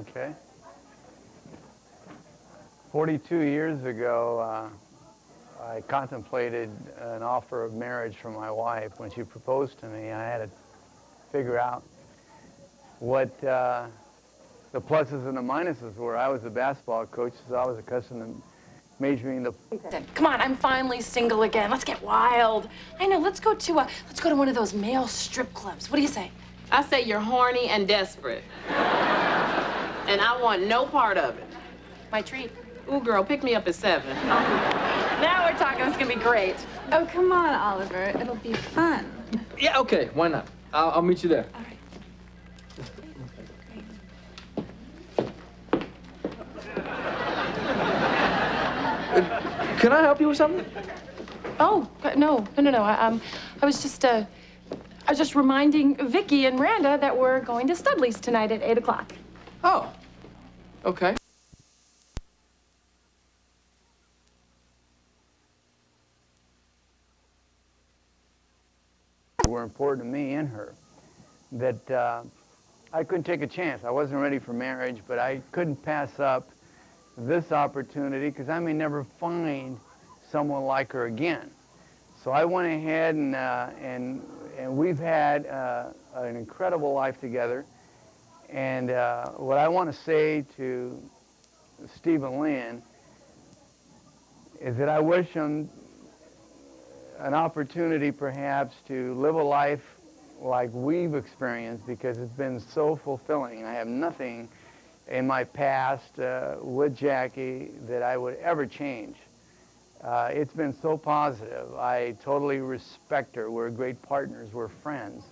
Okay. 42 years ago, I contemplated an offer of marriage from my wife. When she proposed to me, I had to figure out what the pluses and the minuses were. I was a basketball coach, so I was accustomed to majoring the. Come on, I'm finally single again. Let's get wild. I know. Let's go to one of those male strip clubs. What do you say? I say you're horny and desperate. And I want no part of it. My treat. Ooh, girl, pick me up at 7. Now we're talking. It's gonna be great. Oh, come on, Oliver. It'll be fun. Yeah, okay, why not? I'll meet you there. All right. Can I help you with something? Oh, no. I was just reminding Vicky and Miranda that we're going to Studley's tonight at 8 o'clock. Oh, okay. Were important to me and her, that I couldn't take a chance. I wasn't ready for marriage, but I couldn't pass up this opportunity because I may never find someone like her again. So I went ahead and we've had an incredible life together. And what I want to say to Steve and Lynn is that I wish them an opportunity perhaps to live a life like we've experienced, because it's been so fulfilling. I have nothing in my past with Jackie that I would ever change. It's been so positive. I totally respect her. We're great partners. We're friends.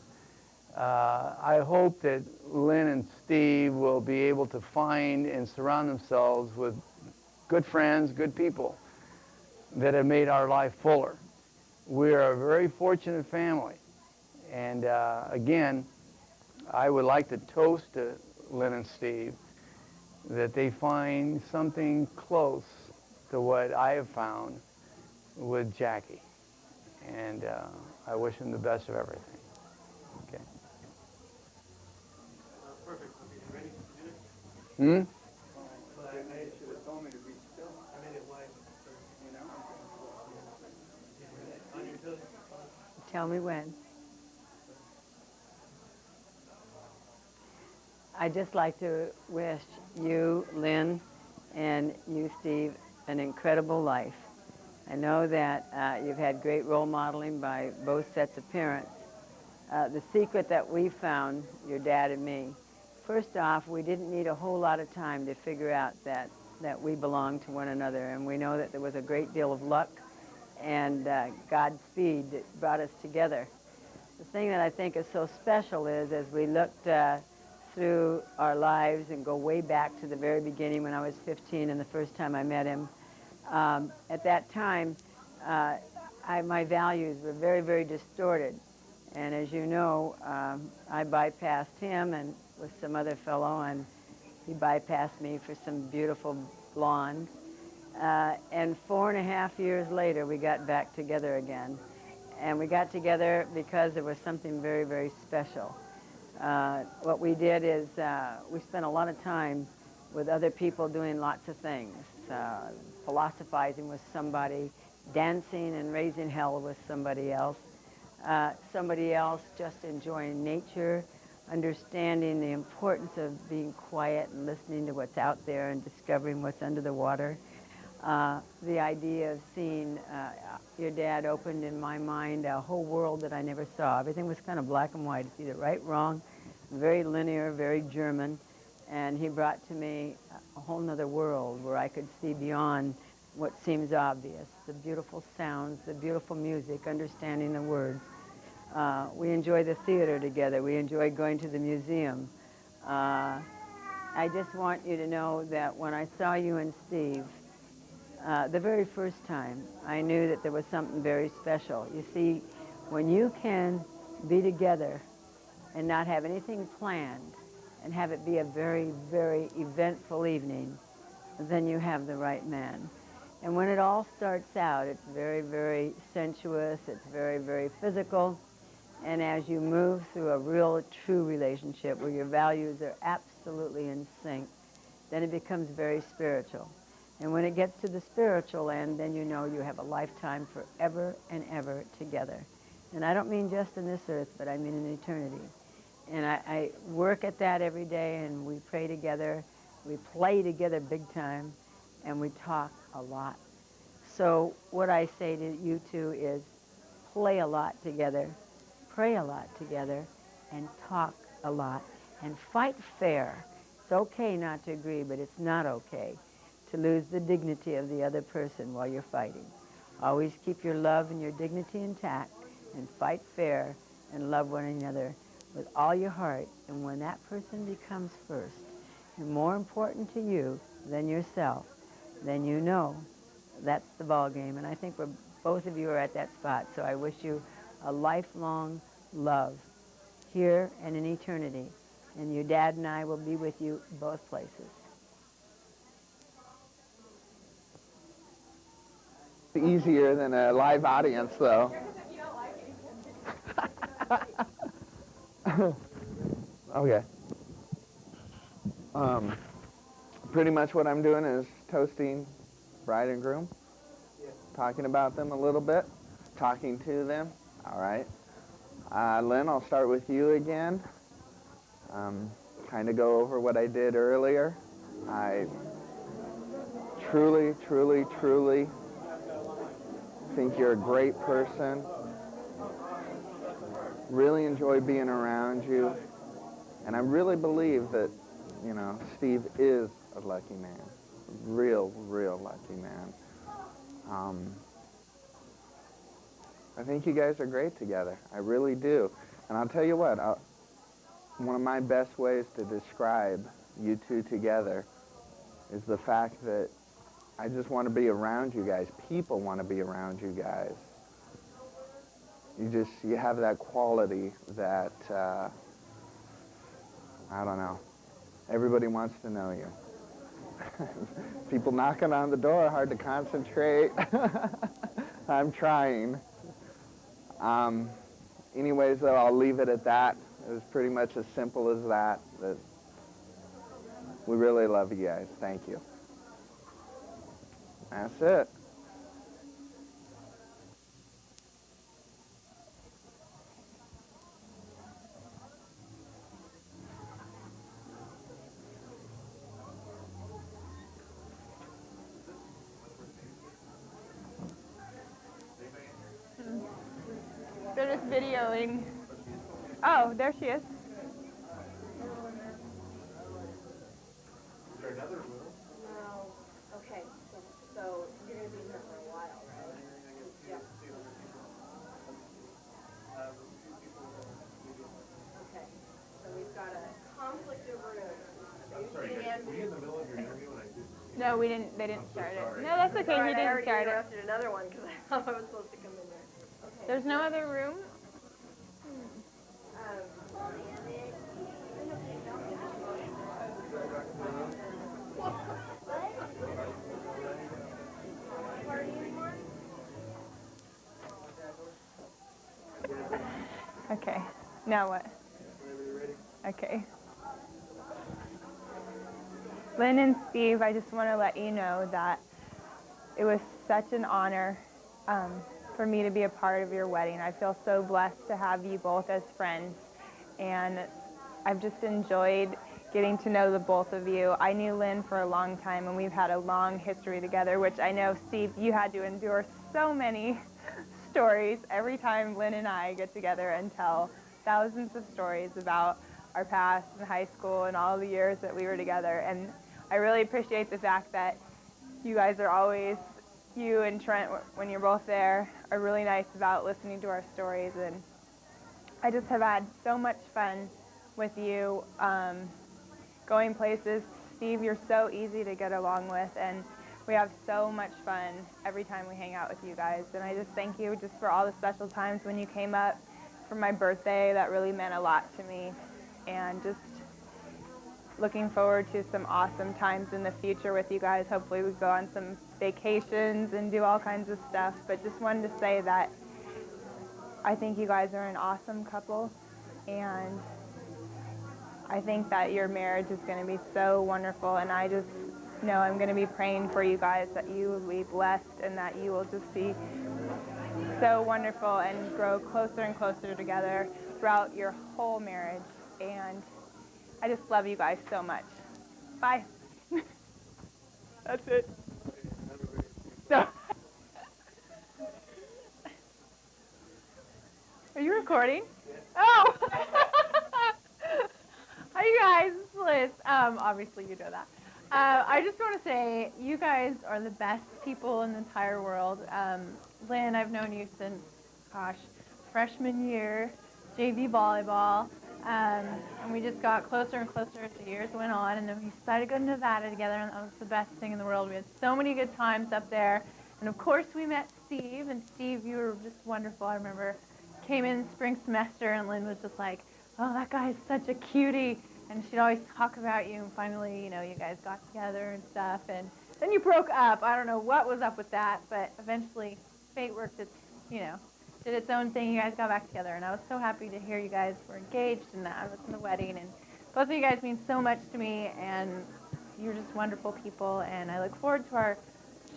I hope that Lynn and Steve will be able to find and surround themselves with good friends, good people that have made our life fuller. We're a very fortunate family. And again, I would like to toast to Lynn and Steve that they find something close to what I have found with Jackie. And I wish them the best of everything. Okay. Perfect. Are you ready to do it? Hmm? But I should have told me to be still. I made it wide. You know? On your toes. Tell me when. I'd just like to wish you, Lynn, and you, Steve, an incredible life. I know that you've had great role modeling by both sets of parents. The secret that we found, your dad and me, first off, we didn't need a whole lot of time to figure out that we belong to one another, and we know that there was a great deal of luck and Godspeed that brought us together. The thing that I think is so special is, as we looked through our lives and go way back to the very beginning when I was 15 and the first time I met him, at that time, my values were very, very distorted. And as you know, I bypassed him and with some other fellow, and he bypassed me for some beautiful blonde. And 4.5 years later, we got back together again. And we got together because there was something very, very special. What we did is we spent a lot of time with other people doing lots of things, philosophizing with somebody, dancing and raising hell with somebody else just enjoying nature, understanding the importance of being quiet and listening to what's out there and discovering what's under the water. The idea of seeing your dad opened in my mind a whole world that I never saw. Everything was kind of black and white. It's either right, wrong, very linear, very German. And he brought to me a whole nother world where I could see beyond what seems obvious. The beautiful sounds, the beautiful music, understanding the words. We enjoy the theater together. We enjoy going to the museum. I just want you to know that when I saw you and Steve, the very first time, I knew that there was something very special. You see, when you can be together and not have anything planned and have it be a very, very eventful evening, then you have the right man. And when it all starts out, it's very, very sensuous, it's very, very physical. And as you move through a real, true relationship where your values are absolutely in sync, then it becomes very spiritual. And when it gets to the spiritual end, then you know you have a lifetime forever and ever together. And I don't mean just in this earth, but I mean in eternity. And I work at that every day, and we pray together, we play together big time, and we talk a lot. So what I say to you two is play a lot together, pray a lot together, and talk a lot, and fight fair. It's okay not to agree, but it's not okay to lose the dignity of the other person while you're fighting. Always keep your love and your dignity intact, and fight fair and love one another with all your heart. And when that person becomes first and more important to you than yourself, then you know that's the ball game. And I think both of you are at that spot. So I wish you a lifelong love here and in eternity. And your dad and I will be with you both places. Easier than a live audience, though. Okay. Pretty much what I'm doing is toasting bride and groom, talking about them a little bit, talking to them. All right. Lynn, I'll start with you again. Kind of go over what I did earlier. I truly, truly, truly think you're a great person. Really enjoy being around you. And I really believe that, you know, Steve is a lucky man. Real, real lucky man. I think you guys are great together. I really do. And I'll tell you what, one of my best ways to describe you two together is the fact that I just want to be around you guys. People want to be around you guys. You have that quality that, I don't know, everybody wants to know you. People knocking on the door, hard to concentrate. I'm trying. Anyways, though, I'll leave it at that. It was pretty much as simple as that we really love you guys. Thank you. That's it. They're just videoing. Oh, there she is. Is there another room? No. Okay, so you're going to be here for a while, right? Yeah. Okay, so we've got a conflict of rooms. I'm sorry, guys, were you in the middle of your interview when I did? No, we didn't. They didn't start it. No, that's okay. He didn't start it. I already interrupted another one because I thought I was supposed to come in there. Okay. There's no other room. Okay. Now what? Okay. Lynn and Steve, I just want to let you know that it was such an honor for me to be a part of your wedding. I feel so blessed to have you both as friends, and I've just enjoyed getting to know the both of you. I knew Lynn for a long time, and we've had a long history together, which I know, Steve, you had to endure so many stories every time Lynn and I get together and tell thousands of stories about our past in high school and all the years that we were together. And I really appreciate the fact that you guys are always, you and Trent, when you're both there, are really nice about listening to our stories. And I just have had so much fun with you, going places. Steve, you're so easy to get along with, and we have so much fun every time we hang out with you guys. And I just thank you just for all the special times when you came up for my birthday. That really meant a lot to me. And just looking forward to some awesome times in the future with you guys. Hopefully we go on some vacations and do all kinds of stuff. But just wanted to say that I think you guys are an awesome couple. And I think that your marriage is going to be so wonderful, and I just know I'm going to be praying for you guys that you will be blessed and that you will just be so wonderful and grow closer and closer together throughout your whole marriage. And I just love you guys so much. Bye. That's it. No. Are you recording? Oh! Hi, you guys. It's Liz. Obviously, you know that. I just want to say you guys are the best people in the entire world. Lynn, I've known you since, gosh, freshman year, JV volleyball. And we just got closer and closer as the years went on. And then we decided to go to Nevada together, and that was the best thing in the world. We had so many good times up there. And, of course, we met Steve. And, Steve, you were just wonderful. I remember came in spring semester, and Lynn was just like, oh, that guy's such a cutie. And she'd always talk about you, and finally, you know, you guys got together and stuff. And then you broke up. I don't know what was up with that, but eventually fate worked its, you know, did its own thing. You guys got back together, and I was so happy to hear you guys were engaged and that I was in the wedding. And both of you guys mean so much to me, and you're just wonderful people, and I look forward to our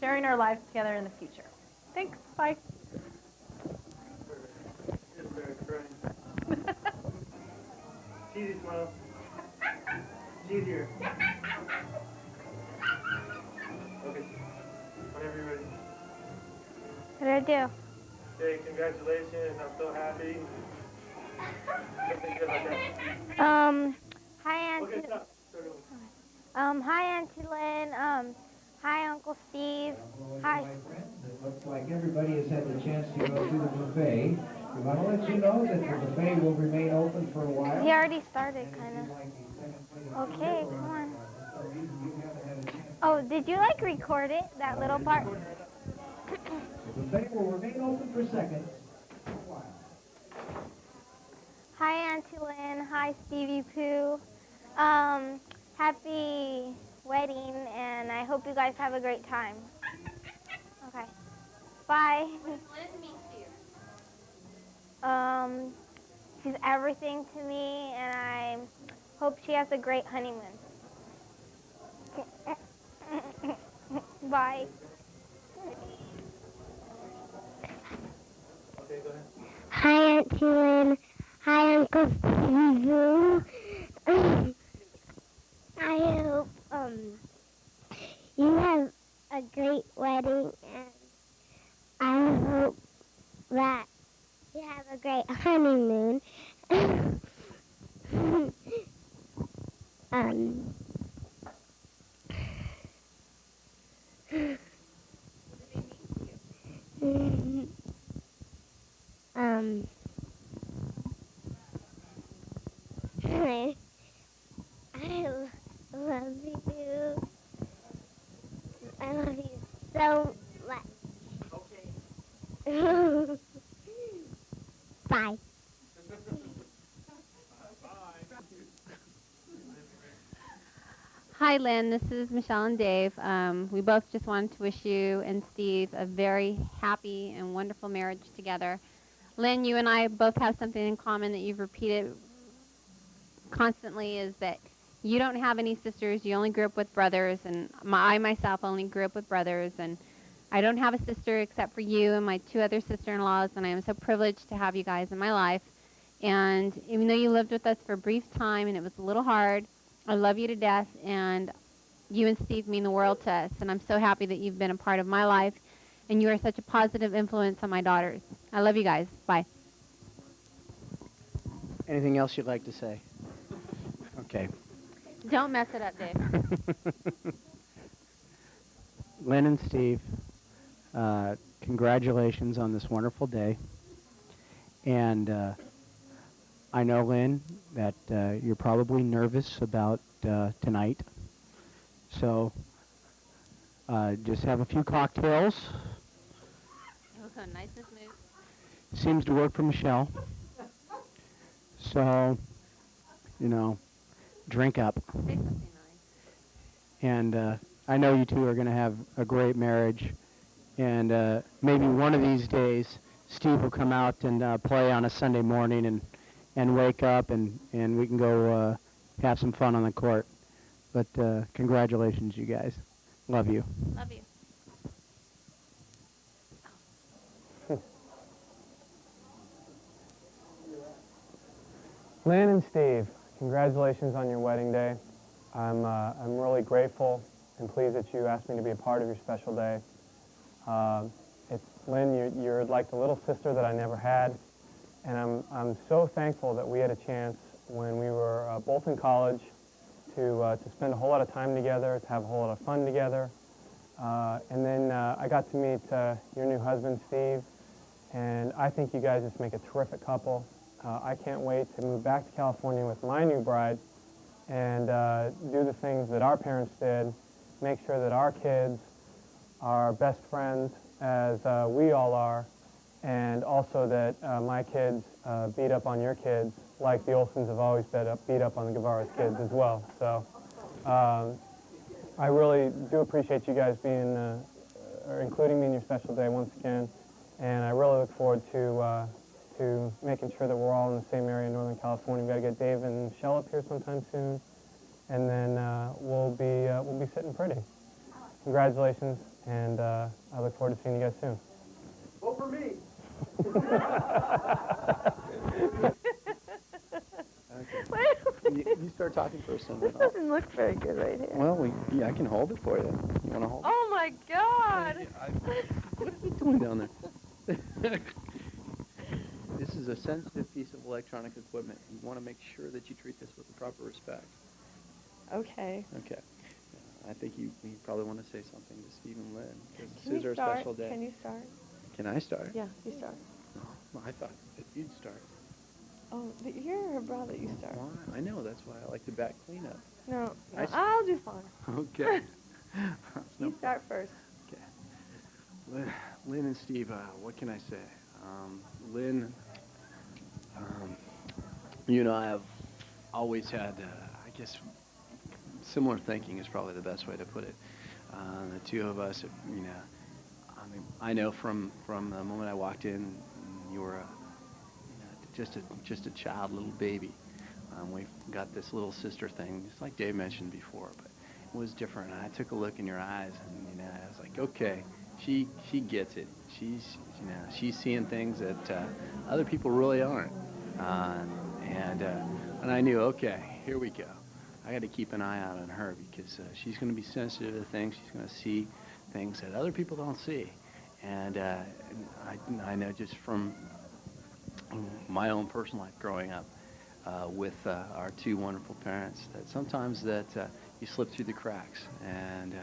sharing our lives together in the future. Thanks. Bye. Cheesy smile. Cheese here. Okay. Whenever you're ready. What did I do? Okay, congratulations. I'm so happy. Something good like that. Hi, Auntie. Okay, stop. Start over. Hi, Auntie Lynn. Hi, Uncle Steve. Hi. My friends, it looks like everybody has had the chance to go through the buffet. We want to let you know that the buffet will remain open for a while. He already started, kind of. Okay, come on. Oh, did you, like, record it, that little part? The buffet will remain open for seconds for a while. Hi, Auntie Lynn. Hi, Stevie Pooh. Happy wedding, and I hope you guys have a great time. Okay. Bye. She's everything to me, and I hope she has a great honeymoon. Bye. Okay, go ahead. Hi, Auntie Lynn. Hi, Uncle Steve. I hope you have a great wedding, and I hope that you have a great honeymoon. I love you. I love you so much. Okay. Bye. Hi, Lynn. This is Michelle and Dave. We both just wanted to wish you and Steve a very happy and wonderful marriage together. Lynn, you and I both have something in common that you've repeated constantly, is that you don't have any sisters. You only grew up with brothers, and I myself only grew up with brothers, and I don't have a sister except for you and my two other sister-in-laws, and I am so privileged to have you guys in my life. And even though you lived with us for a brief time and it was a little hard, I love you to death, and you and Steve mean the world to us, and I'm so happy that you've been a part of my life, and you are such a positive influence on my daughters. I love you guys. Bye. Anything else you'd like to say? Okay. Don't mess it up, Dave. Lynn and Steve, congratulations on this wonderful day. And I know, Lynn, that you're probably nervous about tonight. So just have a few cocktails. Oh, nice and smooth. Seems to work for Michelle. So, you know, drink up. Say something nice. And I know you two are going to have a great marriage. And maybe one of these days, Steve will come out and play on a Sunday morning and wake up and we can go have some fun on the court. But congratulations, you guys. Love you. Love you. Lynn and Steve, congratulations on your wedding day. I'm really grateful and pleased that you asked me to be a part of your special day. Lynn, you're like the little sister that I never had, and I'm so thankful that we had a chance when we were both in college to spend a whole lot of time together, to have a whole lot of fun together. And then I got to meet your new husband, Steve, and I think you guys just make a terrific couple. I can't wait to move back to California with my new bride and do the things that our parents did, make sure that our kids are best friends as we all are, and also that my kids beat up on your kids like the Olsons have always beat up on the Guevara's kids as well. So I really do appreciate you guys being, or including me in your special day once again, and I really look forward to making sure that we're all in the same area in Northern California. We've got to get Dave and Michelle up here sometime soon, and then we'll be sitting pretty. Congratulations, and I look forward to seeing you guys soon. Vote for me. You start talking first. This doesn't look very good right here. Well, yeah, I can hold it for you. You want to hold it? Oh my God! What are you doing down there? This is a sensitive piece of electronic equipment. You want to make sure that you treat this with the proper respect. Okay. Okay. I think you probably want to say something to Steve and Lynn, because Can this is you our start? special day. Can you start? Can I start? Yeah, you start. Well, I thought that you'd start. Oh, you're her brother. You start. Well, I know. That's why I like to back clean up. No, I I'll do fine. Okay. You start first. Okay. Lynn and Steve, what can I say? Lynn, you know, I've always had, I guess, similar thinking is probably the best way to put it. The two of us, you know, I know from the moment I walked in, you were just a child, little baby. We've got this little sister thing, just like Dave mentioned before, but it was different. I took a look in your eyes, and you know, I was like, okay, she gets it. She's seeing things that other people really aren't. And I knew, okay, here we go. I got to keep an eye out on her, because she's going to be sensitive to things. She's going to see things that other people don't see. And I know just from my own personal life growing up with our two wonderful parents that sometimes that you slip through the cracks. And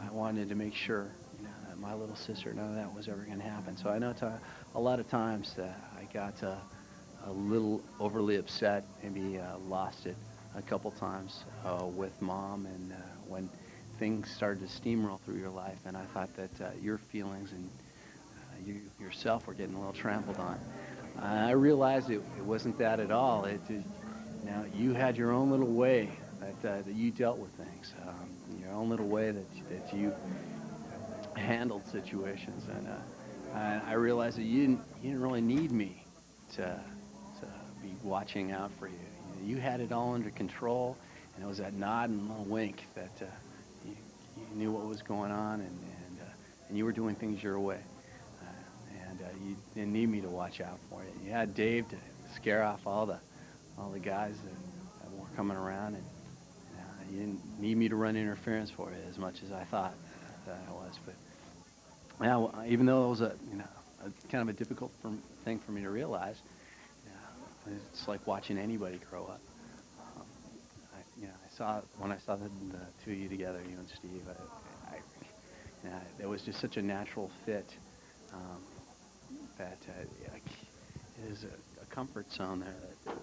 I wanted to make sure, you know, that my little sister, none of that was ever going to happen. So I know a lot of times I got a little overly upset, maybe lost it a couple times with Mom, and when things started to steamroll through your life, and I thought that your feelings and you yourself were getting a little trampled on. I realized it wasn't that at all. Now you had your own little way that you dealt with things, your own little way that you handled situations, and I realized that you didn't really need me to be watching out for you. You had it all under control, and it was that nod and little wink that you knew what was going on, and you were doing things your way. You didn't need me to watch out for you. You had Dave to scare off all the guys that were coming around, and you didn't need me to run interference for you as much as I thought that I was. But now, even though it was a kind of a difficult thing for me to realize, it's like watching anybody grow up. When I saw the two of you together, you and Steve, it was just such a natural fit. That it is a comfort zone there that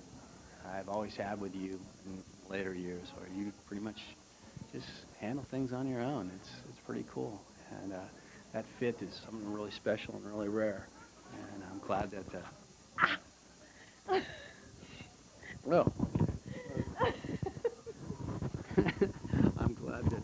I've always had with you in later years, where you pretty much just handle things on your own. It's pretty cool, and that fit is something really special and really rare, and I'm glad that. Well, I'm glad that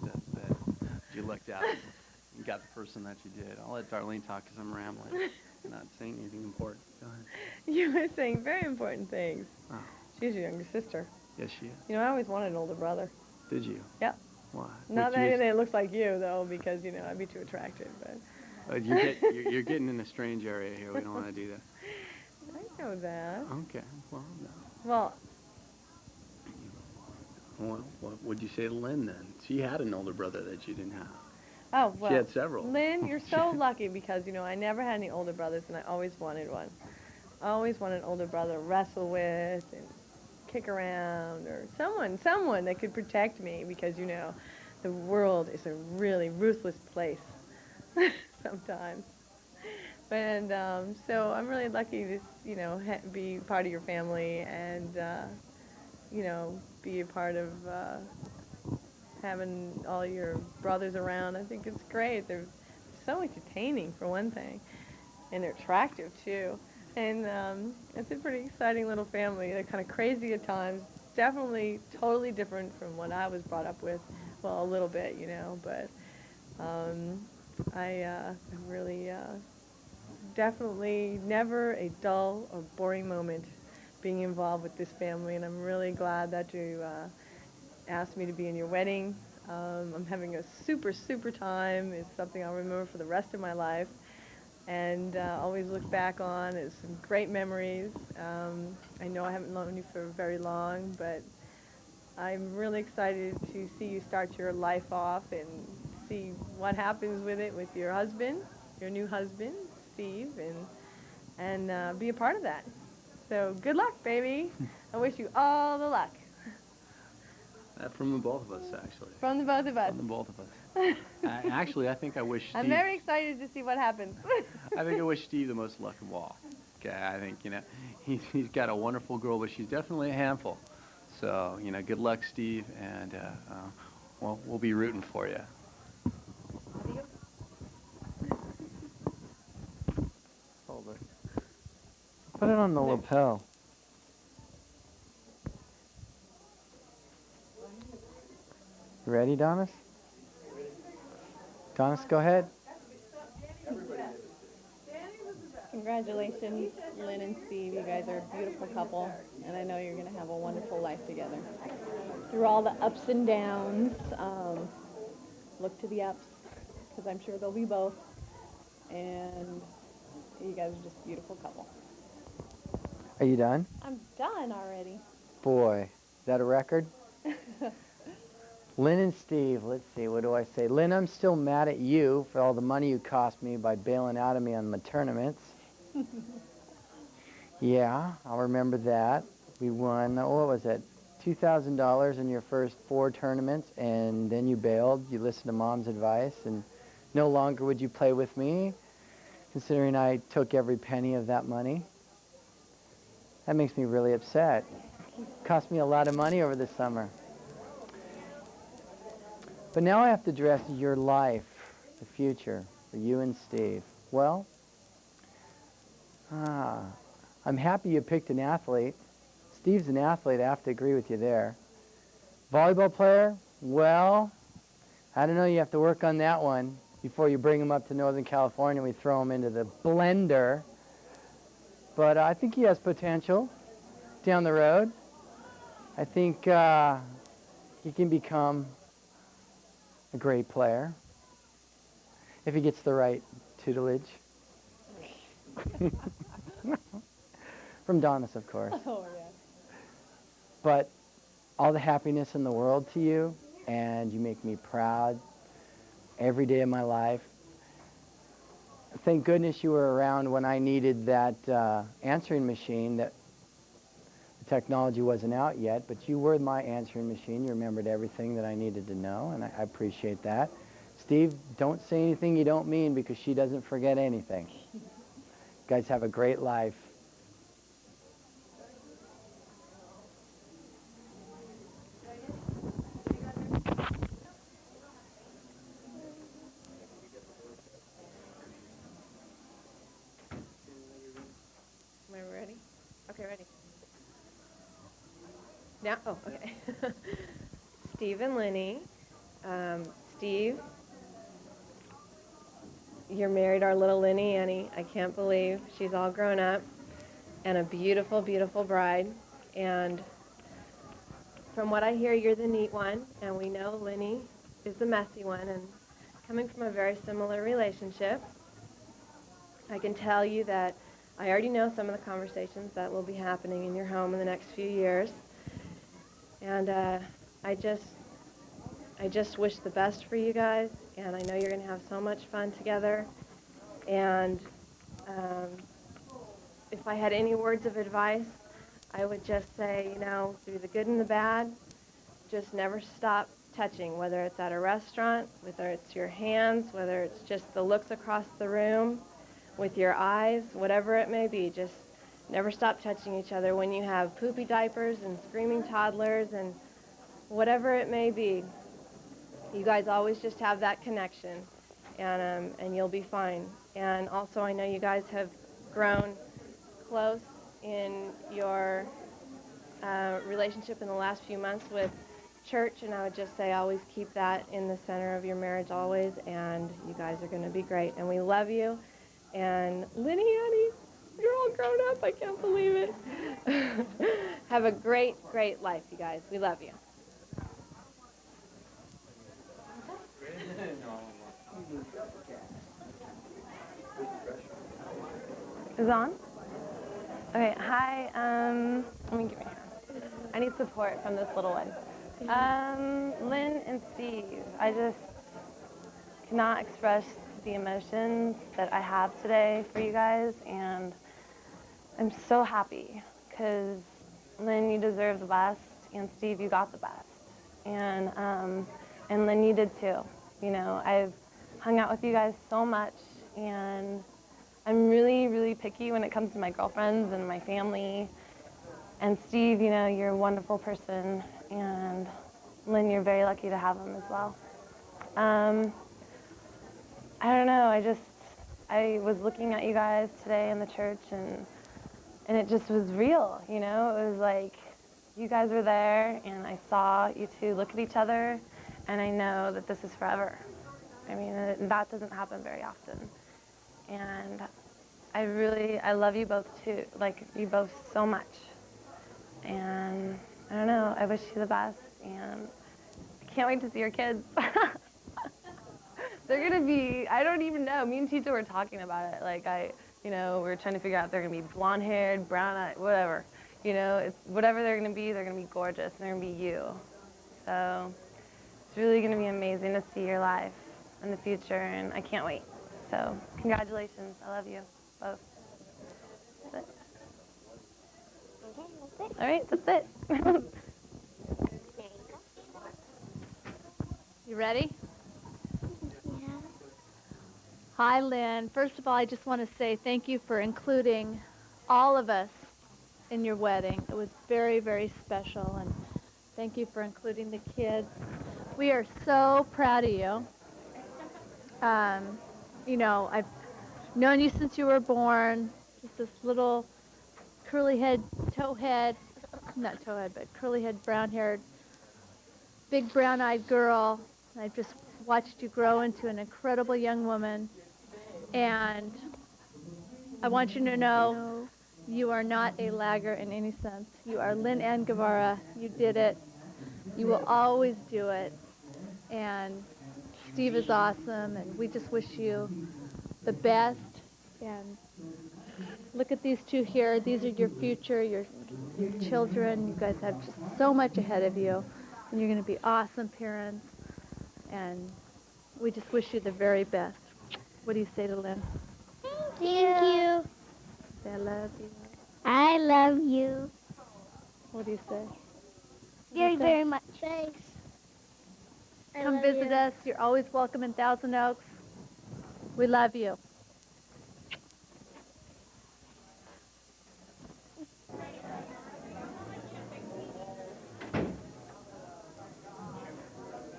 you looked out and got the person that you did. I'll let Darlene talk because I'm rambling. I'm not saying anything important. Go ahead. You were saying very important things. Oh. She's your younger sister. Yes, she is. You know, I always wanted an older brother. Did you? Yeah. Why? Not Would you- that it looks like you, though, because, you know, I'd be too attractive, but... You're getting in a strange area here. We don't want to do that. I know that. Okay. Well, no. Well, Well, what would you say to Lynn then? She had an older brother that you didn't have. oh, well. She had several. Lynn, you're so lucky because, you know, I never had any older brothers, and I always wanted one. I always wanted an older brother to wrestle with and kick around, or someone that could protect me because, you know, the world is a really ruthless place sometimes. And so I'm really lucky to, you know, be part of your family and, you know, be a part of having all your brothers around. I think it's great. They're so entertaining, for one thing, and they're attractive, too. And it's a pretty exciting little family. They're kind of crazy at times. Definitely totally different from what I was brought up with. Well, a little bit, you know, but I really definitely never a dull or boring moment being involved with this family, and I'm really glad that you asked me to be in your wedding. I'm having a super, super time. It's something I'll remember for the rest of my life, and always look back on as some great memories. I know I haven't known you for very long, but I'm really excited to see you start your life off and see what happens with it with your husband, your new husband, Steve, and be a part of that. So good luck, baby. I wish you all the luck. From the both of us, actually. From the both of us. From the both of us. Actually, I think I wish Steve... I'm very excited to see what happens. I think I wish Steve the most luck of all. Okay, I think, you know, he's got a wonderful girl, but she's definitely a handful. So, you know, good luck, Steve, and well, we'll be rooting for you. Hold it. Put it on the lapel. You ready, Donis? Donis, go ahead. Congratulations, Lynn and Steve. You guys are a beautiful couple, and I know you're going to have a wonderful life together. Through all the ups and downs, look to the ups, because I'm sure they'll be both. And you guys are just a beautiful couple. Are you done? I'm done already. Boy, is that a record? Lynn and Steve, let's see, what do I say? Lynn, I'm still mad at you for all the money you cost me by bailing out of me on my tournaments. Yeah, I'll remember that. We won, what was it, $2,000 in your first 4 tournaments, and then you bailed. You listened to Mom's advice, and no longer would you play with me, considering I took every penny of that money. That makes me really upset. Cost me a lot of money over the summer. But now I have to address your life, the future, for you and Steve. Well, I'm happy you picked an athlete. Steve's an athlete, I have to agree with you there. Volleyball player? Well, I don't know, you have to work on that one before you bring him up to Northern California. We throw him into the blender. But I think he has potential down the road. I think he can become a great player if he gets the right tutelage. From Donis, of course. Oh, yeah. But all the happiness in the world to you, and you make me proud every day of my life. Thank goodness you were around when I needed that answering machine. That the technology wasn't out yet, but you were my answering machine. You remembered everything that I needed to know, and I appreciate that. Steve, don't say anything you don't mean, because she doesn't forget anything. You guys have a great life. Am I ready? Okay, ready. Now, oh, okay. Steve and Lenny. Steve, you're married our little Lenny Annie. I can't believe she's all grown up and a beautiful, beautiful bride. And from what I hear, you're the neat one, and we know Lenny is the messy one, and coming from a very similar relationship, I can tell you that I already know some of the conversations that will be happening in your home in the next few years. And I just wish the best for you guys, and I know you're going to have so much fun together. And if I had any words of advice, I would just say, you know, through the good and the bad, just never stop touching, whether it's at a restaurant, whether it's your hands, whether it's just the looks across the room, with your eyes, whatever it may be. Just never stop touching each other when you have poopy diapers and screaming toddlers and whatever it may be. You guys always just have that connection, and you'll be fine. And also, I know you guys have grown close in your relationship in the last few months with church, and I would just say always keep that in the center of your marriage always, and you guys are going to be great. And we love you. And Lenny, honey, you're all grown up. I can't believe it. Have a great, great life, you guys. We love you. Is it on? Okay, hi. Let me give you a hand. I need support from this little one. Lynn and Steve, I just cannot express the emotions that I have today for you guys, and I'm so happy because Lynn, you deserve the best, and Steve, you got the best, and Lynn, you did too. You know, I've hung out with you guys so much, and I'm really, really picky when it comes to my girlfriends and my family. And Steve, you know, you're a wonderful person, and Lynn, you're very lucky to have him as well. I don't know, I was looking at you guys today in the church, and it just was real, you know? It was like you guys were there, and I saw you two look at each other, and I know that this is forever. I mean, that doesn't happen very often. And I love you both too, like you both so much. And I don't know, I wish you the best, and I can't wait to see your kids. They're gonna be, I don't even know, me and Tito were talking about it, like we were trying to figure out if they're gonna be blonde-haired, brown-eyed, whatever. You know, it's whatever they're gonna be gorgeous, and they're gonna be you. So it's really gonna be amazing to see your life in the future, and I can't wait. So congratulations, I love you both. That's it. All right, that's it. You ready? Yeah. Hi, Lynn. First of all, I just want to say thank you for including all of us in your wedding. It was very, very special, and thank you for including the kids. We are so proud of you. You know, I've known you since you were born, just this little curly head, not towhead, but curly head, brown haired, big brown eyed girl. I've just watched you grow into an incredible young woman, and I want you to know you are not a laggard in any sense. You are Lynn Ann Guevara. You did it. You will always do it. And Steve is awesome, and we just wish you the best. And look at these two here. These are your future, your children. You guys have just so much ahead of you, and you're going to be awesome parents. And we just wish you the very best. What do you say to Lynn? Thank you. Say I love you. I love you. What do you say? Very, very much. Thanks. Come visit us. You're always welcome in Thousand Oaks. We love you.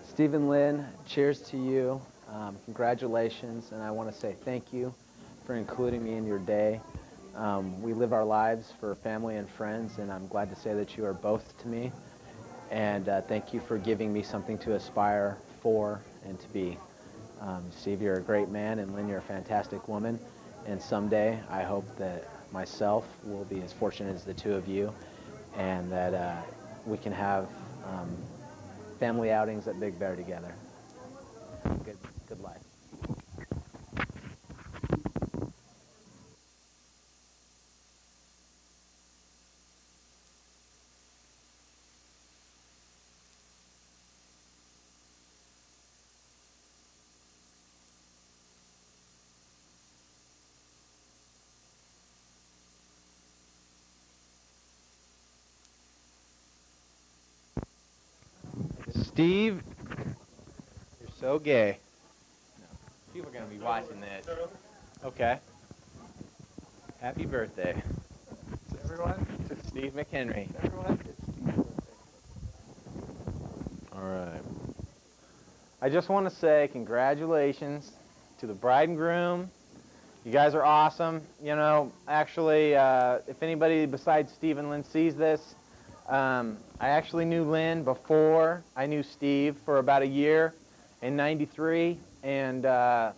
Steve and Lynn, cheers to you. Congratulations, and I want to say thank you for including me in your day. We live our lives for family and friends, and I'm glad to say that you are both to me. And thank you for giving me something to aspire for and to be. Steve, you're a great man, and Lynn, you're a fantastic woman. And someday, I hope that myself will be as fortunate as the two of you, and that we can have family outings at Big Bear together. Good life. Steve, you're so gay. People are going to be watching this. Okay. Happy birthday. Everyone? To Steve McHenry. Everyone? All right. I just want to say congratulations to the bride and groom. You guys are awesome. You know, actually, if anybody besides Steve and Lynn sees this, I actually knew Lynn before I knew Steve for about a year in '93, and well,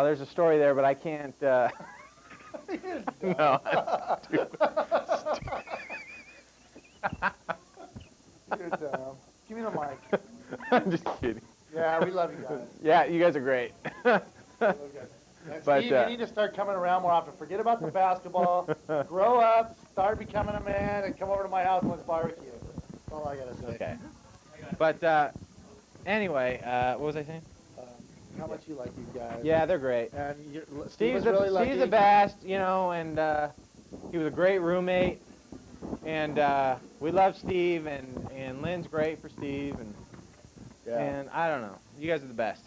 there's a story there, but I can't. No, I'm stupid. You're dumb. Give me the mic. I'm just kidding. Yeah, we love you guys. Yeah, you guys are great. Steve, you need to start coming around more often. Forget about the basketball. Grow up, start becoming a man, and come over to my house and let's barbecue. That's all I gotta say. Okay. But anyway, what was I saying? How much you like these guys? Yeah, they're great. And Steve's really lucky. the best, you know, and he was a great roommate. And we love Steve, and Lynn's great for Steve, and I don't know. You guys are the best.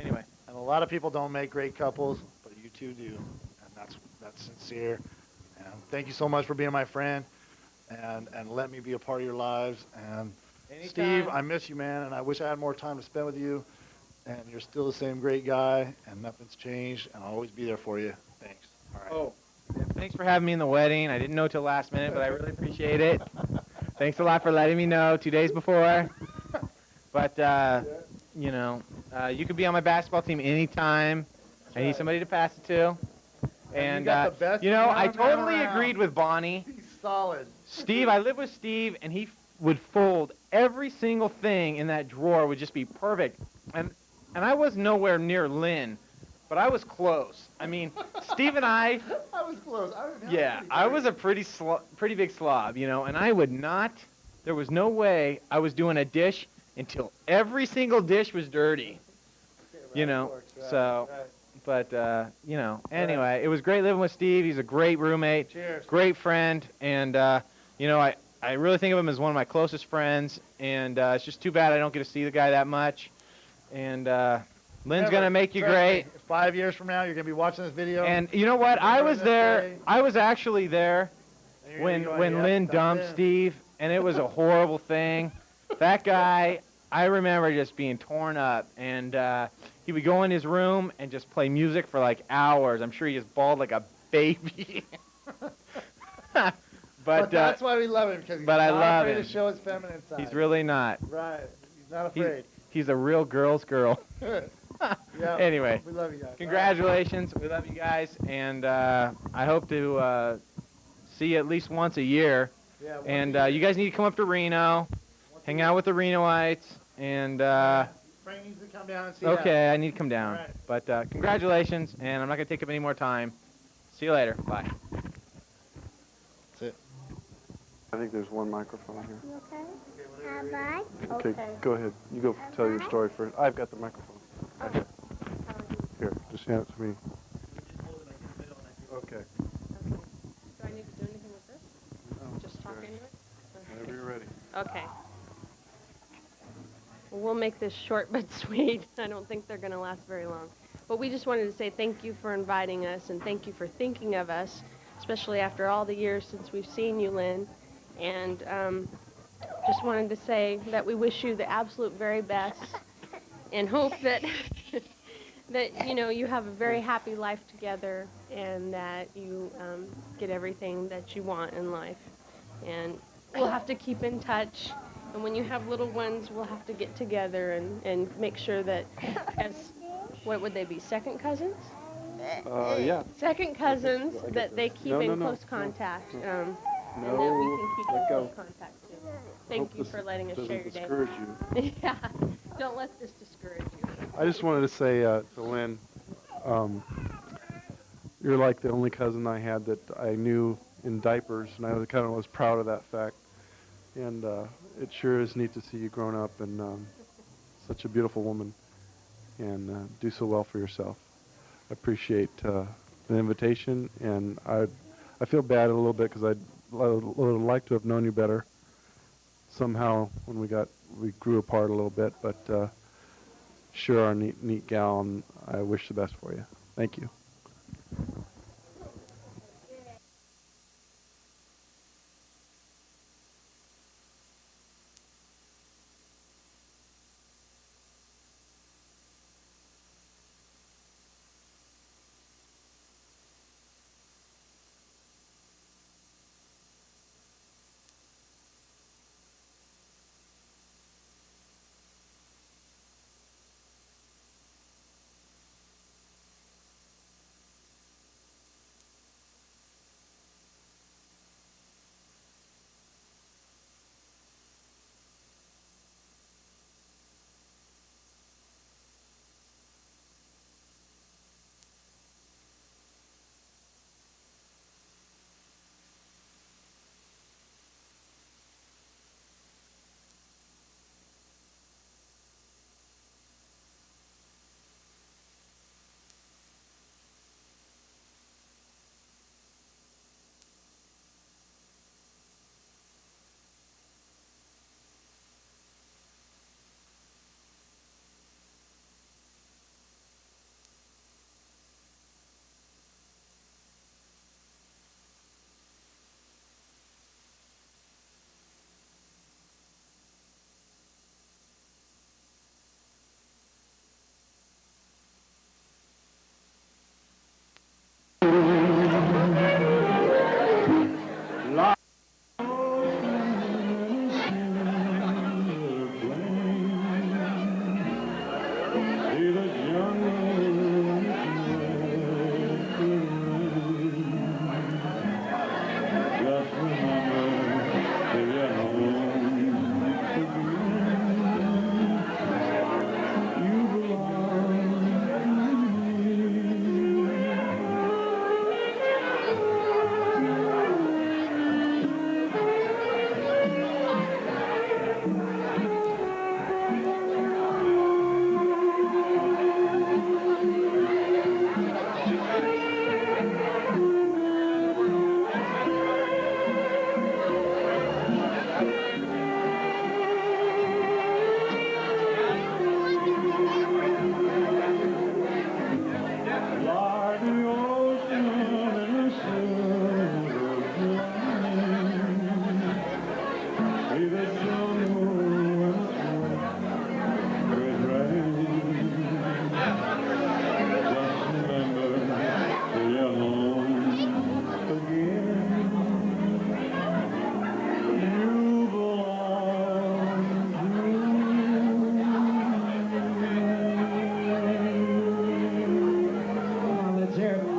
Anyway. And a lot of people don't make great couples, but you two do, and that's sincere. And thank you so much for being my friend, and let me be a part of your lives. And Anytime. Steve, I miss you, man, and I wish I had more time to spend with you. And you're still the same great guy, and nothing's changed, and I'll always be there for you. Thanks. All right. Oh, yeah, thanks for having me in the wedding. I didn't know till last minute, but I really appreciate it. Thanks a lot for letting me know 2 days before. But you know, you could be on my basketball team anytime. I need somebody to pass it to. And you got the best you know, I cameraman totally around. agreed with Bonnie. He's solid. Steve, I lived with Steve, and he would fold every single thing in that drawer would just be perfect. And I was nowhere near Lynn, but I was close. I mean, Steve and I was close. I was a pretty big slob, you know, and I would not. There was no way I was doing a dish until every single dish was dirty. You know, so. But, you know, anyway, it was great living with Steve. He's a great roommate, great friend, and, you know, I really think of him as one of my closest friends, and it's just too bad I don't get to see the guy that much. And Lynn's going to make you great. 5 years from now, you're going to be watching this video. And you know what? I was there. I was actually there when Lynn dumped Steve, and it was a horrible thing. That guy, I remember just being torn up, and he would go in his room and just play music for like hours. I'm sure he just bawled like a baby. But that's why we love him, because he's but I not love afraid him. to show his feminine side. He's really not. Right. He's not afraid. He's a real girl's girl. Yeah, Anyway, we love you guys. congratulations. We love you guys, and I hope to see you at least once a year. Yeah, and you guys need to come up to Reno, hang out with the Renoites, and Frank needs to come down and see okay, I need to come down. All right. But congratulations, and I'm not going to take up any more time. See you later. Bye. That's it. I think there's one microphone here. You okay? Bye. Okay, go ahead. You go tell your story first. I've got the microphone. Right here. Here, just hand it to me. Okay. Do I need to do anything with this? Just talk into it? Whenever you're ready. Okay. Well, we'll make this short but sweet. I don't think they're going to last very long. But we just wanted to say thank you for inviting us, and thank you for thinking of us, especially after all the years since we've seen you, Lynn. And just wanted to say that we wish you the absolute very best and hope that that, you know, you have a very happy life together, and that you get everything that you want in life. And we'll have to keep in touch. And when you have little ones, we'll have to get together and make sure that as, what would they be, second cousins? Yeah. Second cousins, I get that they this. keep No, in no, no, close contact. And that we No, can keep let in go. close contact too. Thank Thank you for letting us share your day. Discourage you. Yeah, don't let this discourage you. I just wanted to say to Lynn, you're like the only cousin I had that I knew in diapers, and I kind of was proud of that fact. And it sure is neat to see you grown up and such a beautiful woman, and do so well for yourself. I appreciate the invitation, and I feel bad a little bit because I'd would like to have known you better. Somehow when we grew apart a little bit, but sure are a neat gal, and I wish the best for you. Thank you.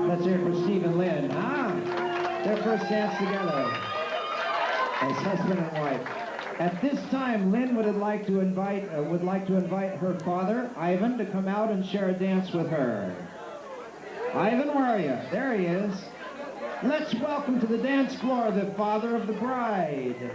Let's hear it for Steve and Lynn. Their first dance together as husband and wife. At this time, Lynn would like to invite her father, Ivan, to come out and share a dance with her. Ivan, where are you? There he is. Let's welcome to the dance floor the father of the bride.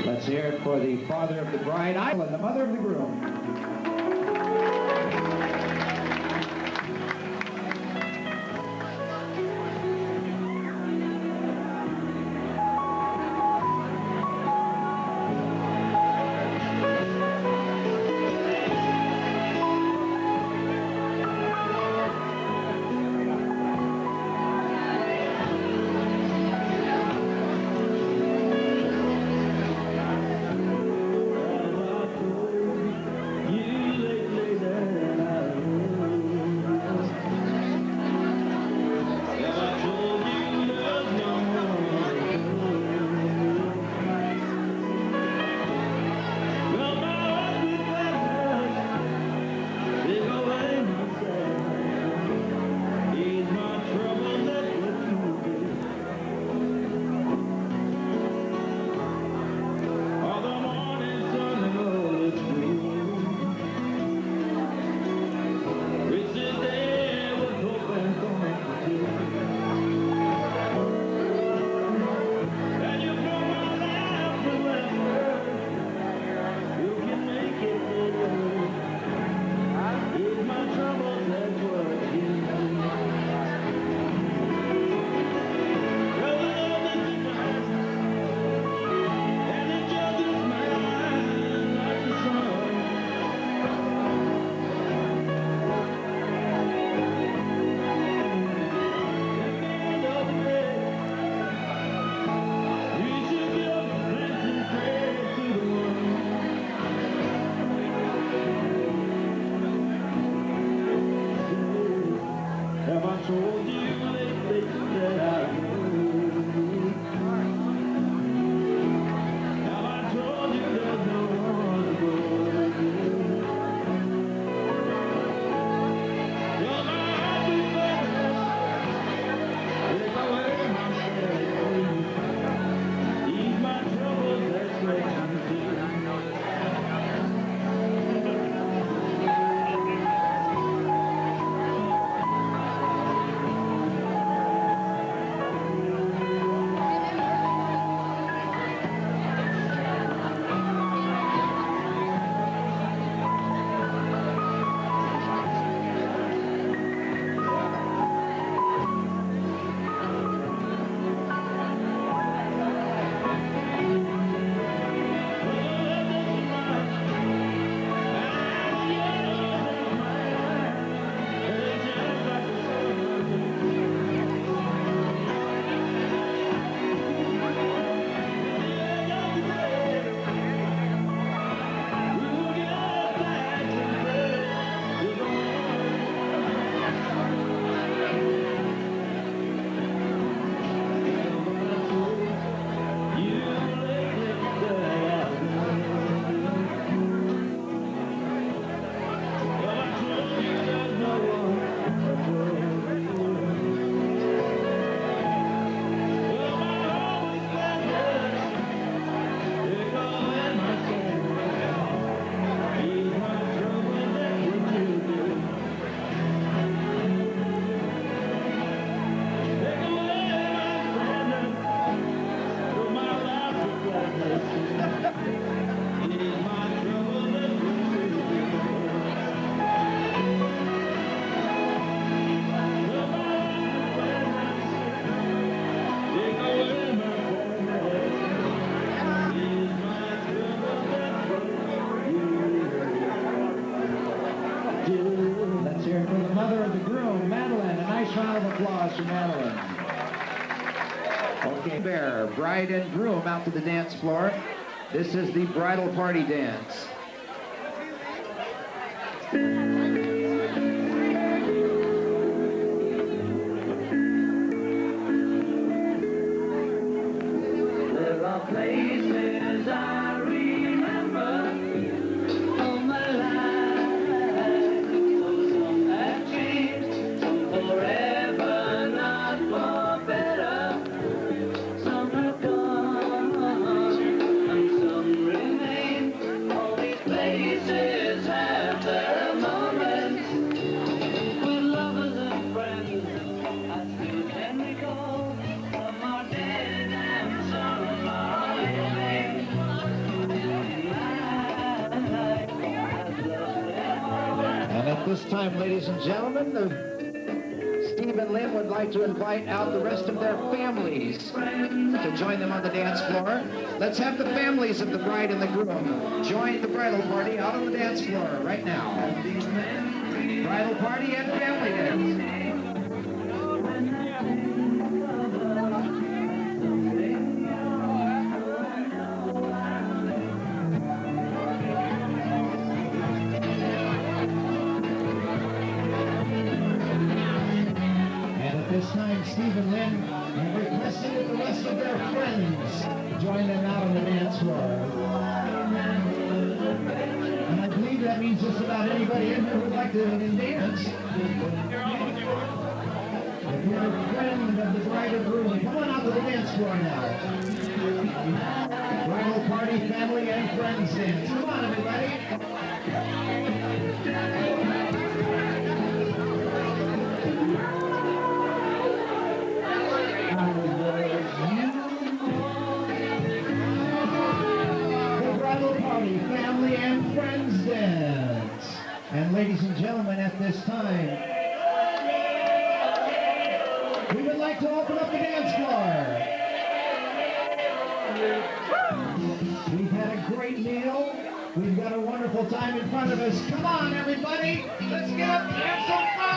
Let's hear it for the father of the bride, Isla, the mother of the groom. Let's hear it for the mother of the groom, Madeline. A nice round of applause for Madeline. Okay, Bear, bride and groom out to the dance floor. This is the bridal party dance. There are places I remember all my life. Some have changed, some forever, not for better. Some have gone, and some remain. All these places have their moments with lovers and friends. I still can recall some are dead and some are living. At this time, ladies and gentlemen, Steve and Lynn would like to invite out the rest of their families to join them on the dance floor. Let's have the families of the bride and the groom join the bridal party out on the dance floor right now. Bridal party and family dance. This time, Steve and Lynn have requested that the rest of their friends join them out on the dance floor. And I believe that means just about anybody in here would like to dance. If you're a friend of the bride or groom, come on out to the dance floor now. Bridal party, family, and friends dance. Come on, everybody. Family and friends dance. And ladies and gentlemen, at this time, we would like to open up the dance floor. We've had a great meal. We've got a wonderful time in front of us. Come on, everybody. Let's get up and have some fun.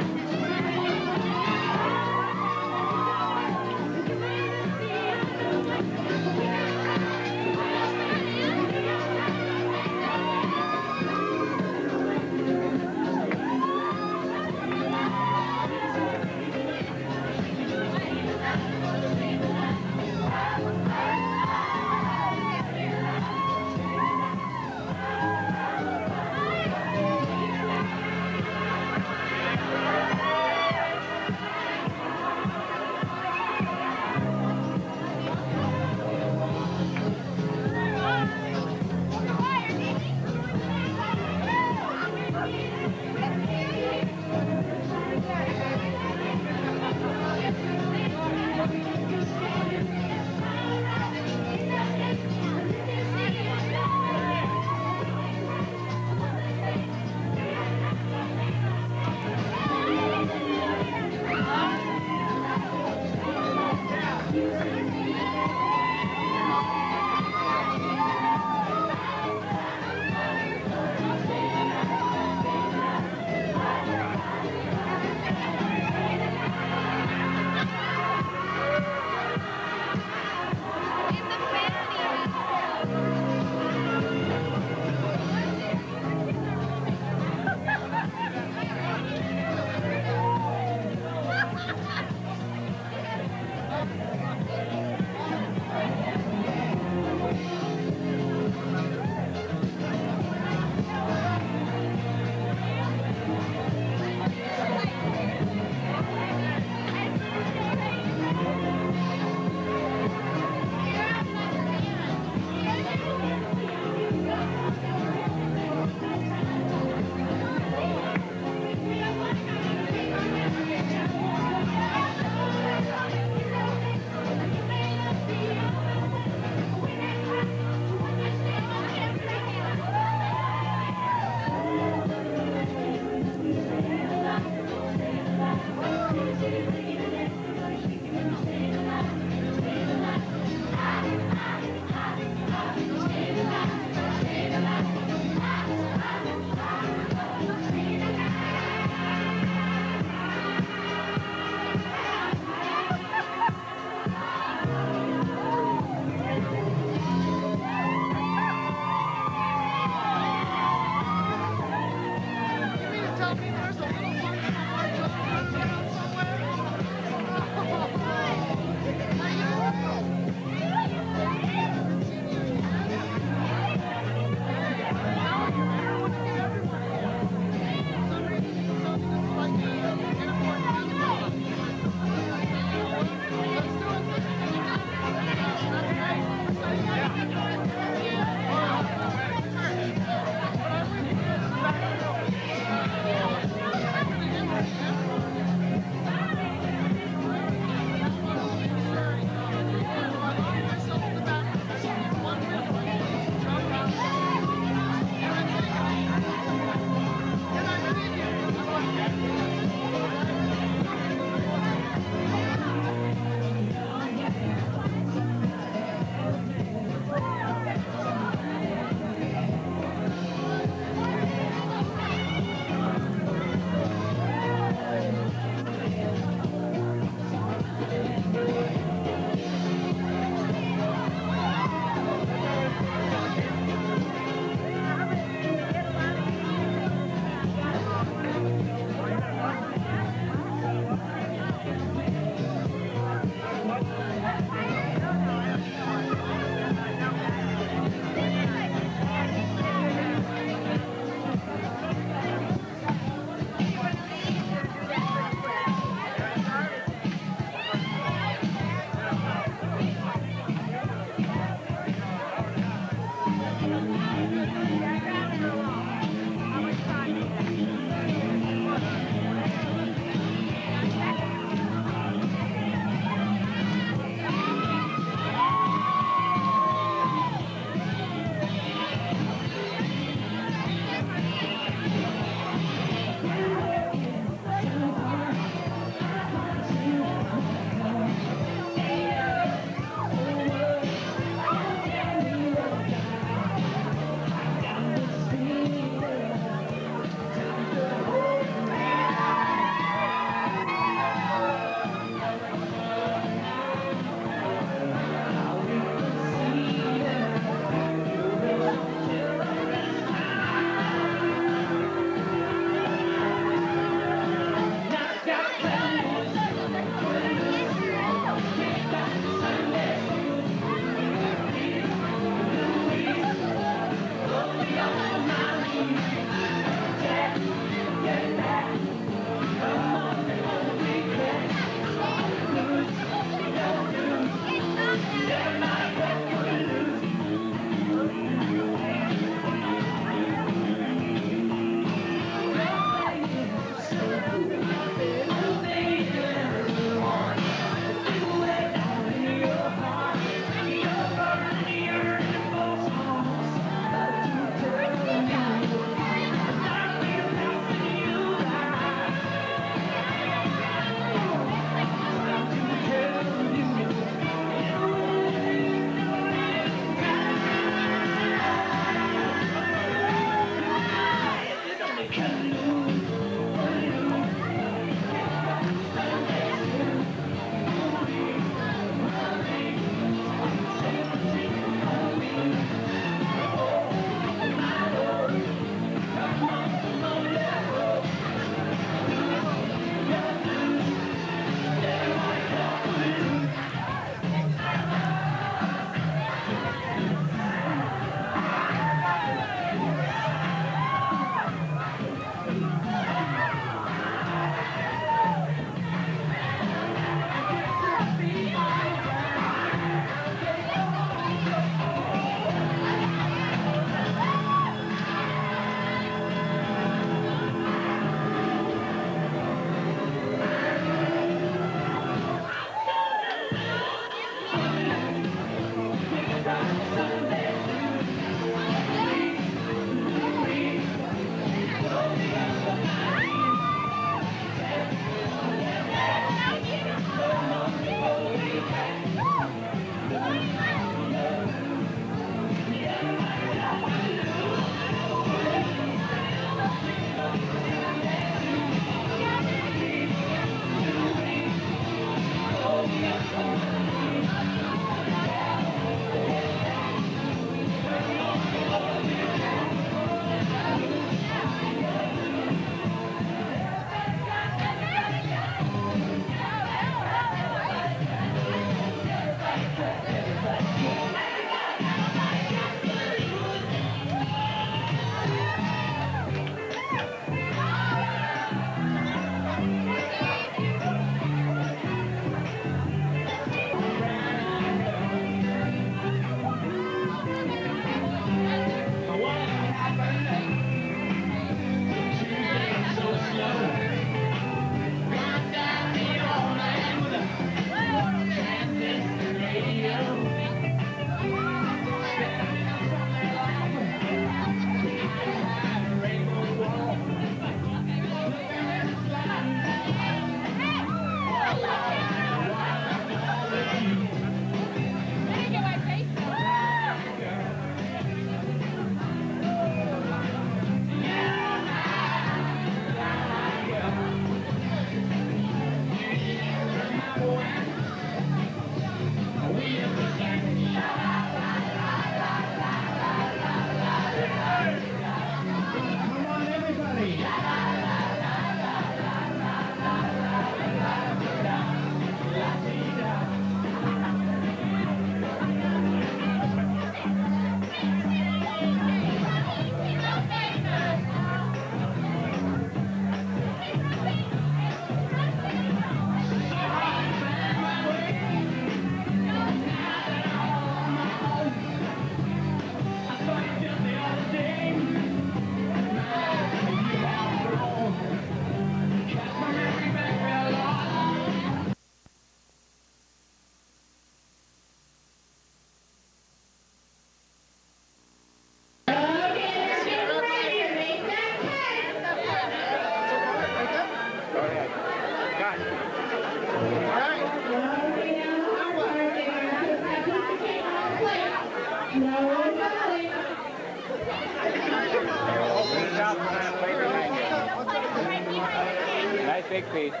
Big Pete. I'm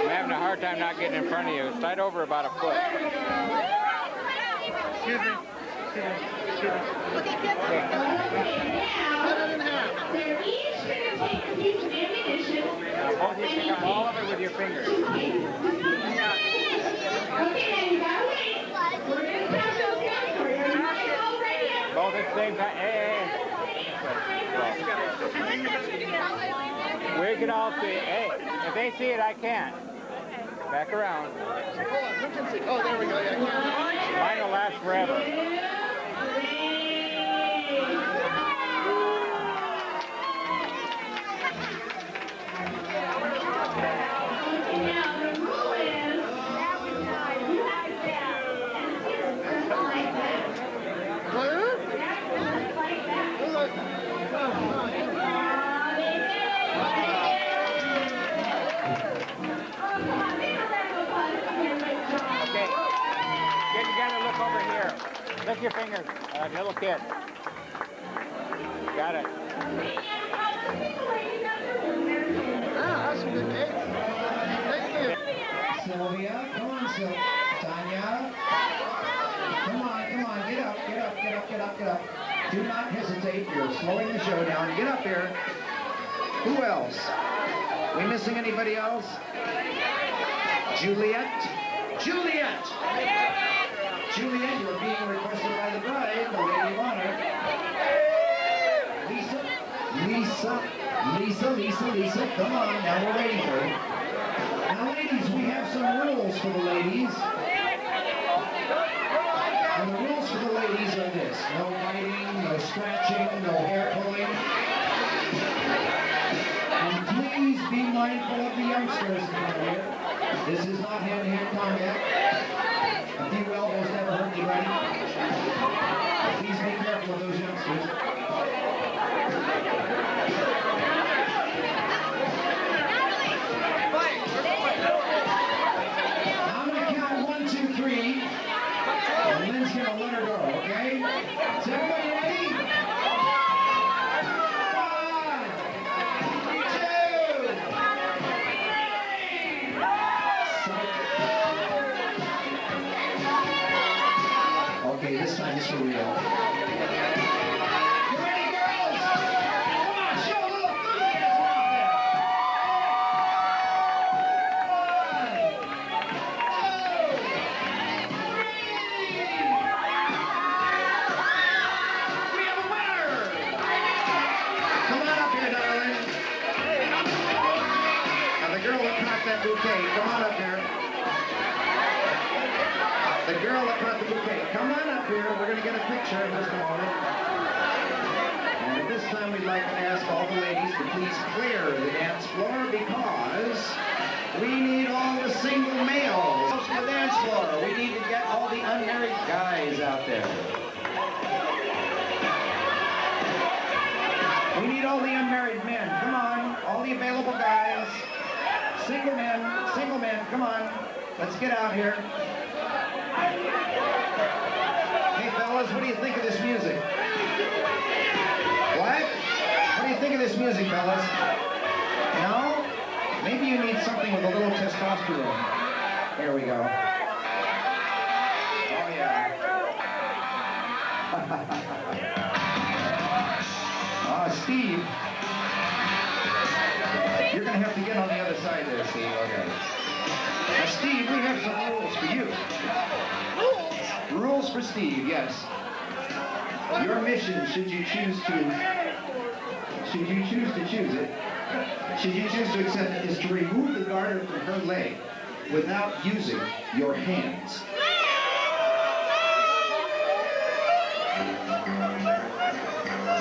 having a hard time not getting in front of you. Slide over about a foot. Excuse me. Both you pick up all of it with your fingers. Both at the same time. Hey. We can all see it. Hey, if they see it, I can't. Back around. Who can see? Oh, there we go. Yeah. Mine will last forever. Lift your fingers, little kid. Got it. That's some good cake. Thank you. Sylvia, come on, Sylvia. Tanya. Come on, get up. Do not hesitate. You're slowing the show down. Get up here. Who else? We missing anybody else? Juliet, you are being requested by the bride, the lady of honor. Lisa, come on, now we're waiting for you. Now ladies, we have some rules for the ladies. And the rules for the ladies are this: no biting, no scratching, no hair pulling. And please be mindful of the youngsters in front of you. This is not hand-to-hand combat. A few elbows never hurt anybody. Please be careful of those youngsters. I'm going to count 1, 2, 3. And Lynn's going to let her go, okay? Is everybody ready? 1, 2. Okay, this time it's for real. You ready, girls? Come on, show a little enthusiasm out there. 1, 2, 3. We have a winner. Come on up here, darling. Now the girl that caught that bouquet, come on up here. The girl that brought the bouquet, come on up here. We're going to get a picture in just a moment. And at this time, we'd like to ask all the ladies to please clear the dance floor because we need all the single males to the dance floor. We need to get all the unmarried guys out there. We need all the unmarried men. Come on, all the available guys. Single men, come on. Let's get out here. Hey, fellas, what do you think of this music? What? What do you think of this music, fellas? No? Maybe you need something with a little testosterone. Here we go. Oh, yeah. Steve. You're going to have to get on the other side there, Steve. Okay. Now, Steve, we have some rules for you. Rules for Steve, yes. Your mission, should you choose to choose it, should you choose to accept it, is to remove the garter from her leg without using your hands.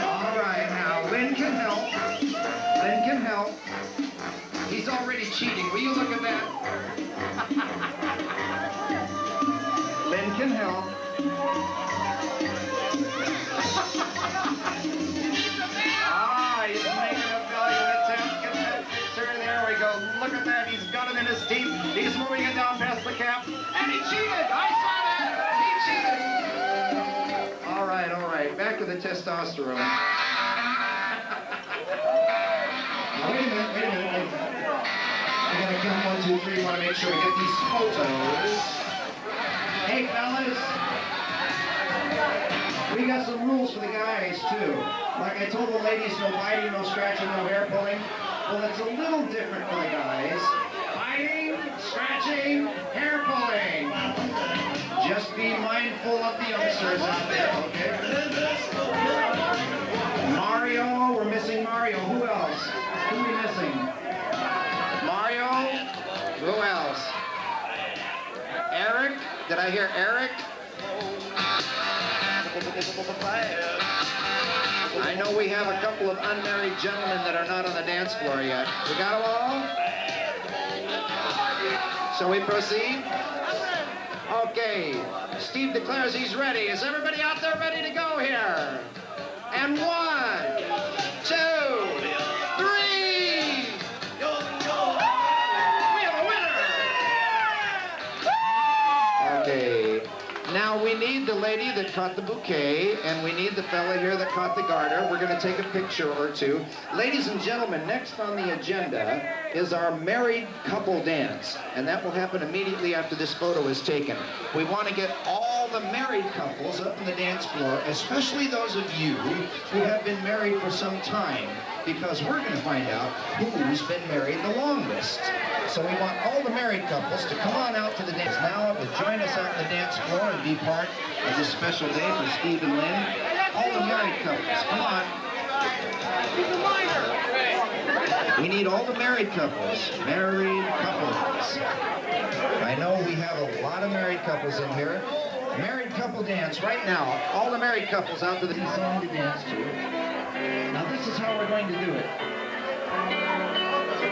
All right, now, Lynn can help. Lynn can help. He's already cheating. Will you look at that? Lynn can help. into Steve. He's moving it down past the cap. And he cheated! I saw that! He cheated! All right, all right. Back to the testosterone. Now, wait a minute, wait a minute. Wait a minute. I gotta count 1, 2, 3. Want to make sure we get these photos. Hey, fellas. We got some rules for the guys, too. Like I told the ladies, no biting, no scratching, no hair pulling. Well, it's a little different for the guys. Biting, scratching, hair pulling. Just be mindful of the youngsters out there, okay? Mario, we're missing Mario. Who else? Who are we missing? Mario? Who else? Eric? Did I hear Eric? I know we have a couple of unmarried gentlemen that are not on the dance floor yet. We got them all? Shall we proceed? Okay. Steve declares he's ready. Is everybody out there ready to go here? And 1, 2, 3. We have a winner! Okay. Now we need the lady that caught the bouquet, and we need the fella here that caught the garter. We're going to take a picture or two. Ladies and gentlemen, next on the agenda is our married couple dance, and that will happen immediately after this photo is taken. We want to get all the married couples up on the dance floor, especially those of you who have been married for some time, because we're going to find out who's been married the longest. So we want all the married couples to come on out to the dance now to join us out on the dance floor and be part of this special day for Steve and Lynn. All the married couples, come on. We need all the married couples. Married couples. I know we have a lot of married couples in here. Married couple dance right now. All the married couples out to the song to dance to. Now this is how we're going to do it.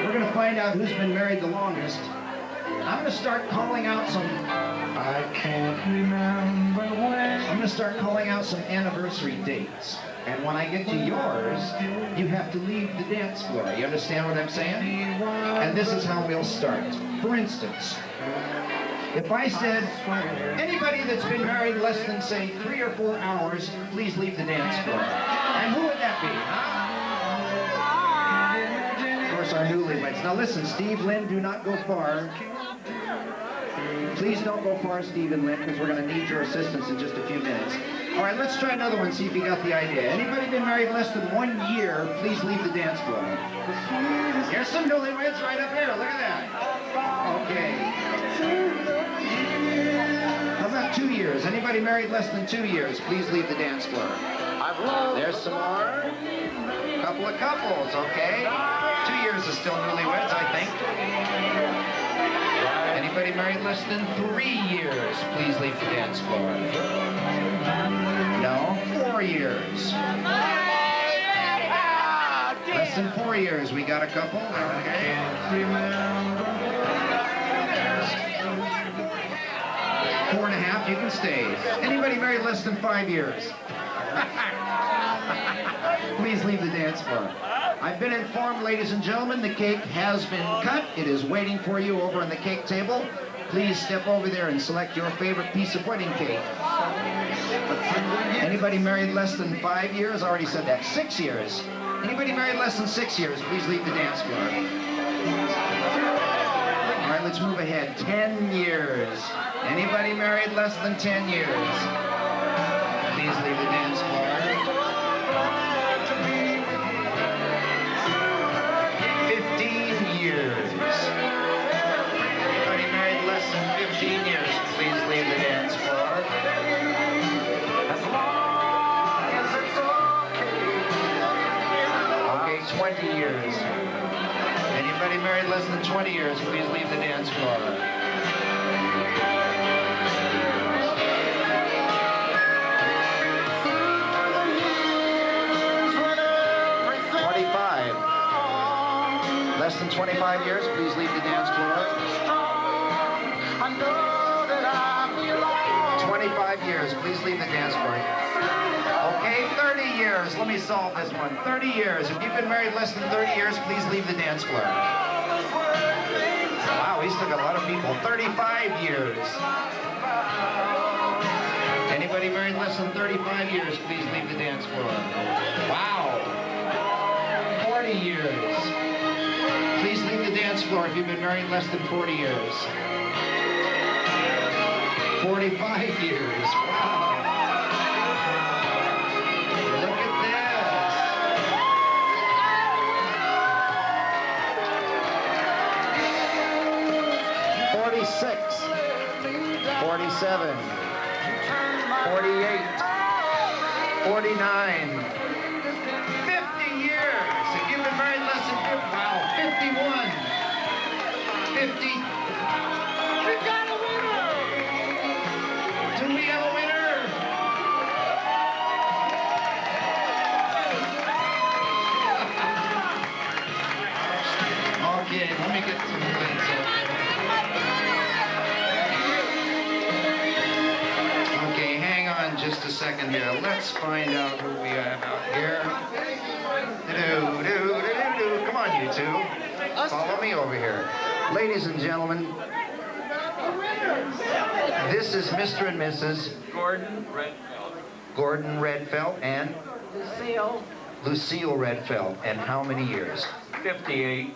We're going to find out who's been married the longest. I'm going to start calling out some... I can't remember when. I'm going to start calling out some anniversary dates. And when I get to yours, you have to leave the dance floor. You understand what I'm saying? And this is how we'll start. For instance, if I said, anybody that's been married less than, say, 3 or 4 hours, please leave the dance floor. And who would that be, huh? Our newlyweds. Now listen, Steve, Lynn, do not go far. Please don't go far, Steve and Lynn, because we're going to need your assistance in just a few minutes. All right, let's try another one, see if you got the idea. Anybody been married less than 1 year, please leave the dance floor. Here's some newlyweds right up here. Look at that. Okay. How about 2 years? Anybody married less than 2 years, please leave the dance floor. There's some more. Couple of couples, okay? 2 years is still newlyweds, I think. Anybody married less than 3 years, please leave the dance floor. No? 4 years. Less than 4 years, we got a couple. Okay. 4.5, you can stay. Anybody married less than 5 years? Please leave the dance floor. I've been informed, ladies and gentlemen, the cake has been cut. It is waiting for you over on the cake table. Please step over there and select your favorite piece of wedding cake. Anybody married less than 5 years? I already said that. 6 years. Anybody married less than 6 years, please leave the dance floor. All right, let's move ahead. 10 years. Anybody married less than 10 years? Please leave the dance floor. 15 years. Anybody married less than 15 years, please leave the dance floor. As long as it's okay. Okay, 20 years. Anybody married less than 20 years, please leave the dance floor. 25. Less than 25 years, please leave the dance floor. 25 years, please leave the dance floor. Okay, 30 years. Let me solve this one. 30 years. If you've been married less than 30 years, please leave the dance floor. Wow, Wow, he's took a lot of people. 35 years. Anybody married less than 35 years, please leave the dance floor. Wow. 40 years. Please leave the dance floor if you've been married less than 40 years. 45 years. Wow. Look at this. 46. 47. 48. 49. 50 years. If you've been married less than 50, wow, 51. 50. We got a winner! Do we have a winner? Okay, let me get some things up. Okay, hang on just a second here. Let's find out who we have out here. Do. Come on, you two. Follow me over here. Ladies and gentlemen, this is Mr. and Mrs. Gordon Redfeld. Gordon Redfeld and Lucille. Lucille Redfeld. And how many years? 58.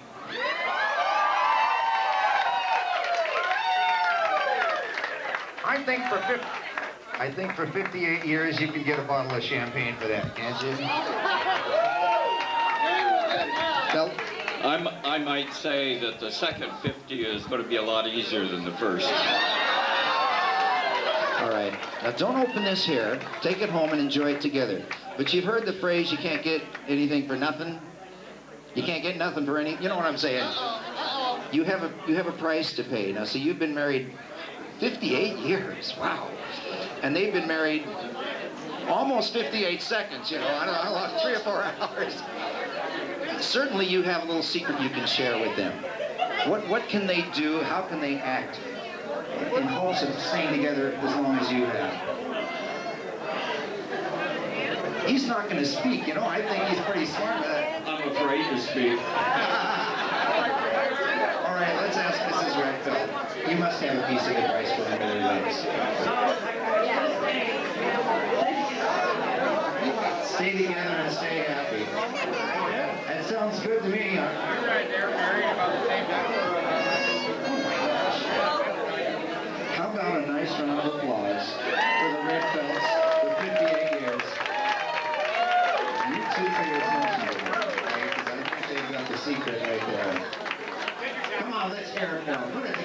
I think for 58 years you can get a bottle of champagne for that, can't you? Bill? I might say that the second 50 is going to be a lot easier than the first. All right. Now, don't open this here. Take it home and enjoy it together. But you've heard the phrase, you can't get anything for nothing. You can't get nothing for any... You know what I'm saying? You have a price to pay. Now, see, you've been married 58 years. Wow. And they've been married almost 58 seconds, you know. I don't know, I lost 3 or 4 hours. Certainly you have a little secret you can share with them. What can they do? How can they act in hopes of staying together as long as you have? He's not going to speak, you know. I think he's pretty smart. I'm afraid to speak. All right, let's ask Mrs. Redfeld. You must have a piece of advice for him in advice. Stay together and stay happy. That sounds good to me. You're right there, married about the same time. How about a nice round of applause for the Redfelds for 58 years? You two pay attention to them, okay? Because I think they've got the secret right there. Come on, let's hear it now. Put it